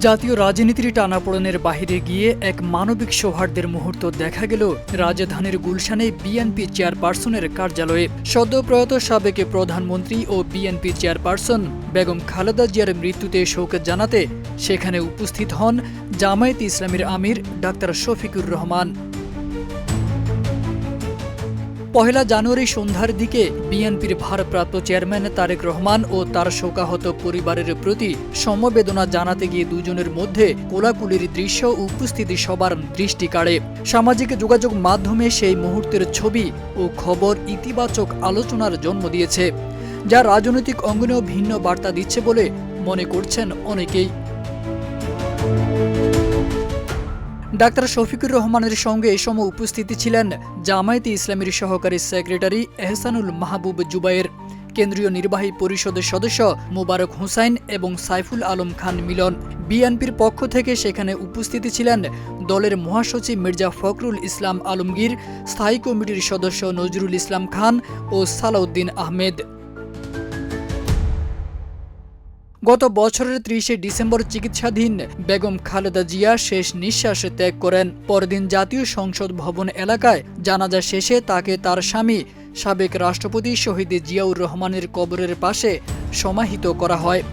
জাতীয় রাজনীতির টানাপোড়েনের বাহিরে গিয়ে এক মানবিক সৌহার্দ্যের মুহূর্ত দেখা গেল রাজধানীর গুলশানে বিএনপি চেয়ারপারসনের কার্যালয়ে। সদ্যপ্রয়াত সাবেক প্রধানমন্ত্রী ও বিএনপি চেয়ারপারসন বেগম খালেদা জিয়ার মৃত্যুতে শোক জানাতে সেখানে উপস্থিত হন জামায়াতে ইসলামীর আমির ডাক্তার শফিকুর রহমান। পহেলা জানুয়ারি সন্ধ্যার দিকে বিএনপির ভারপ্রাপ্ত চেয়ারম্যান তারেক রহমান ও তার শোকাহত পরিবারের প্রতি সমবেদনা জানাতে গিয়ে দুজনের মধ্যে কোলাকুলির দৃশ্য উপস্থিতি সবার দৃষ্টি কাড়ে। সামাজিক যোগাযোগ মাধ্যমে সেই মুহূর্তের ছবি ও খবর ইতিবাচক আলোচনার জন্ম দিয়েছে, যা রাজনৈতিক অঙ্গনেও ভিন্ন বার্তা দিচ্ছে বলে মনে করছেন অনেকেই। ডাক্তার শফিকুর রহমানের সঙ্গে এ সময় উপস্থিতি ছিলেন জামায়াতে ইসলামীর সহকারী সেক্রেটারি এহসানুল মাহবুব জুবায়ের, কেন্দ্রীয় নির্বাহী পরিষদের সদস্য মোবারক হুসাইন এবং সাইফুল আলম খান মিলন। বিএনপির পক্ষ থেকে সেখানে উপস্থিতি ছিলেন দলের মহাসচিব মির্জা ফখরুল ইসলাম আলমগীর, স্থায়ী কমিটির সদস্য নজরুল ইসলাম খান ও সালাউদ্দিন আহমেদ। গত বছরের ৩০ ডিসেম্বর চিকিৎসাধীন বেগম খালেদা জিয়া শেষ নিঃশ্বাস ত্যাগ করেন। পরদিন জাতীয় সংসদ ভবন এলাকায় জানাজা শেষে তাকে তার স্বামী সাবেক রাষ্ট্রপতি শহীদ জিয়াউর রহমানের কবরের পাশে সমাহিত করা হয়।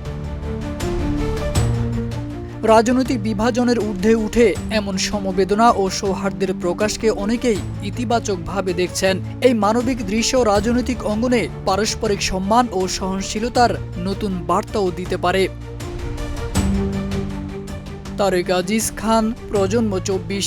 রাজনৈতিক বিভাজনের ঊর্ধ্বে উঠে এমন সমবেদনা ও সৌহার্দ্যের প্রকাশকে অনেকেই ইতিবাচকভাবে দেখছেন। এই মানবিক দৃশ্য রাজনৈতিক অঙ্গনে পারস্পরিক সম্মান ও সহনশীলতার নতুন বার্তাও দিতে পারে। তারেক আজিজ খান, প্রজন্ম ২৪।